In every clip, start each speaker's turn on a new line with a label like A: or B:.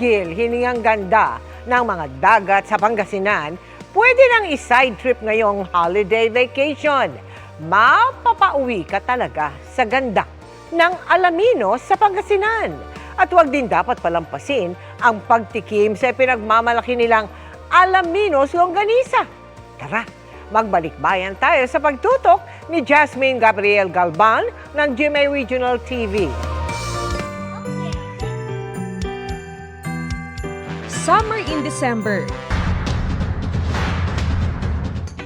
A: Dahil hiningang ganda ng mga dagat sa Pangasinan, pwede nang i-side trip ngayong holiday vacation. Mapapauwi ka talaga sa ganda ng Alaminos sa Pangasinan. At huwag din dapat palampasin ang pagtikim sa pinagmamalaki nilang Alaminos Longganisa. Tara, magbalik-bayan tayo sa pagtutok ni Jasmine Gabriel Galban ng GMA Regional TV.
B: Summer in December.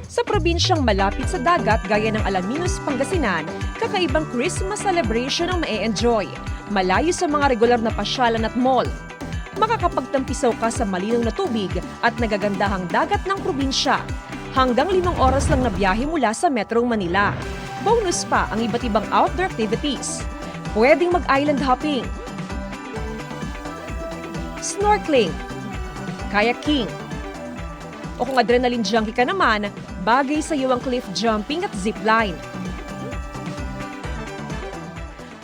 B: Sa probinsyang malapit sa dagat gaya ng Alaminos, Pangasinan, kakaibang Christmas celebration ang ma-e-enjoy. Malayo sa mga regular na pasyalan at mall. Makakapagtampisaw ka sa malinaw na tubig at nagagandahang dagat ng probinsya. Hanggang 5 oras lang na biyahe mula sa Metro Manila. Bonus pa ang iba't ibang outdoor activities. Pwedeng mag-island hopping, snorkeling, kayaking, o kung adrenaline junkie ka naman, bagay sa iyo ang cliff jumping at zipline.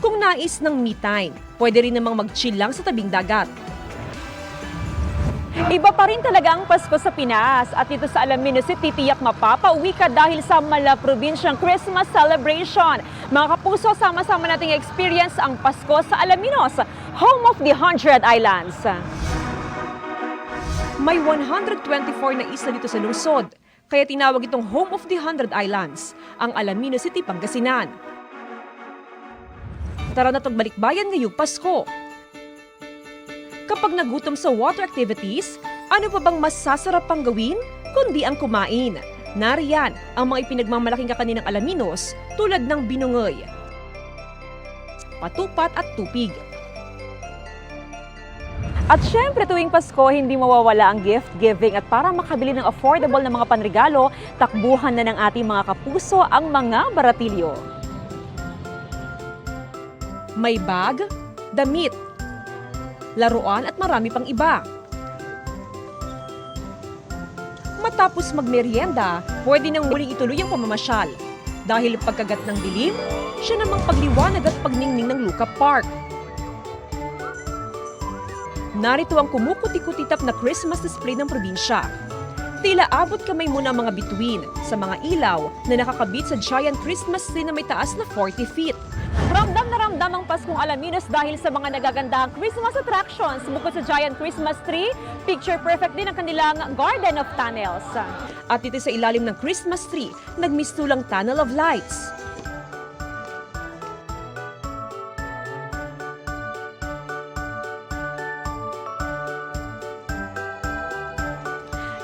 B: Kung nais ng me time, pwede rin namang mag-chill lang sa tabing dagat.
C: Iba pa rin talaga ang Pasko sa Pinas at dito sa Alaminos City, tiyak mapapauwi ka dahil sa mala-probinsyang Christmas celebration. Mga kapuso, sama-sama nating experience ang Pasko sa Alaminos, home of the 100 Islands.
B: May 124 na isla dito sa lungsod, kaya tinawag itong home of the 100 Islands, ang Alaminos City, Pangasinan. Tara na't magbalikbayan ngayong Pasko. Kapag nagutom sa water activities, ano pa bang masasarap pang gawin kundi ang kumain? Nariyan ang mga ipinagmamalaking kakanin ng Alaminos tulad ng binungoy, patupat at tupig.
C: At syempre tuwing Pasko, hindi mawawala ang gift giving at para makabili ng affordable na mga panregalo, takbuhan na ng ating mga kapuso ang mga baratilyo.
B: May bag, damit, laruan at marami pang iba. Matapos magmerienda, pwede nang muling ituloy ang pamamasyal. Dahil pagkagat ng dilim, siya namang pagliwanag at pagningning ng Luca Park. Narito ang kumukuti-kutitap na Christmas display ng probinsya. Tila abot kamay muna ang mga bituin sa mga ilaw na nakakabit sa giant Christmas tree na may taas na 40 feet.
C: Ramdam na ramdam ang Paskong Alaminos dahil sa mga nagagandahang Christmas attractions. Bukod sa giant Christmas tree, picture perfect din ang kanilang Garden of Tunnels.
B: At dito sa ilalim ng Christmas tree, nagmistulang Tunnel of Lights.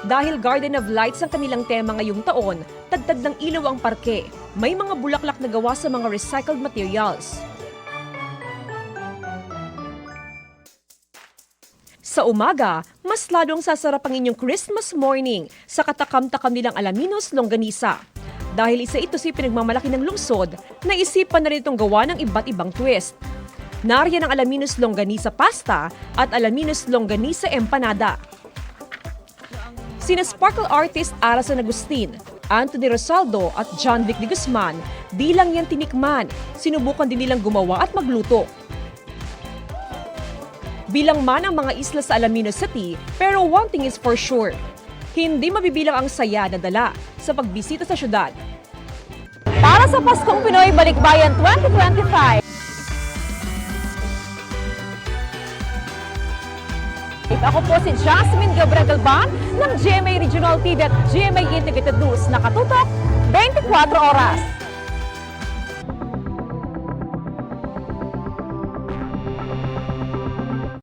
B: Dahil Garden of Lights ang kanilang tema ngayong taon, tagtad ng ilaw ang parke. May mga bulaklak na gawa sa mga recycled materials. Sa umaga, mas lalong sasarap ang inyong Christmas morning sa katakam-takam nilang Alaminos Longganisa. Dahil isa ito si pinagmamalaki ng lungsod, naisipan na rin itong gawa ng iba't ibang twist. Nariyan ang Alaminos Longganisa Pasta at Alaminos Longganisa Empanada. Sina sparkle artist Ara San Agustin, Anthony Rosaldo at John Vic de Guzman, di lang yan tinikman, sinubukan din nilang gumawa at magluto. Bilang man ang mga isla sa Alaminos City, pero one thing is for sure, hindi mabibilang ang saya na dala sa pagbisita sa syudad.
C: Para sa Paskong Pinoy Balikbayan 2025, ako po si Jasmine Gabriel Galban ng GMA Regional TV at GMA Integrated News. Nakatutok 24 oras.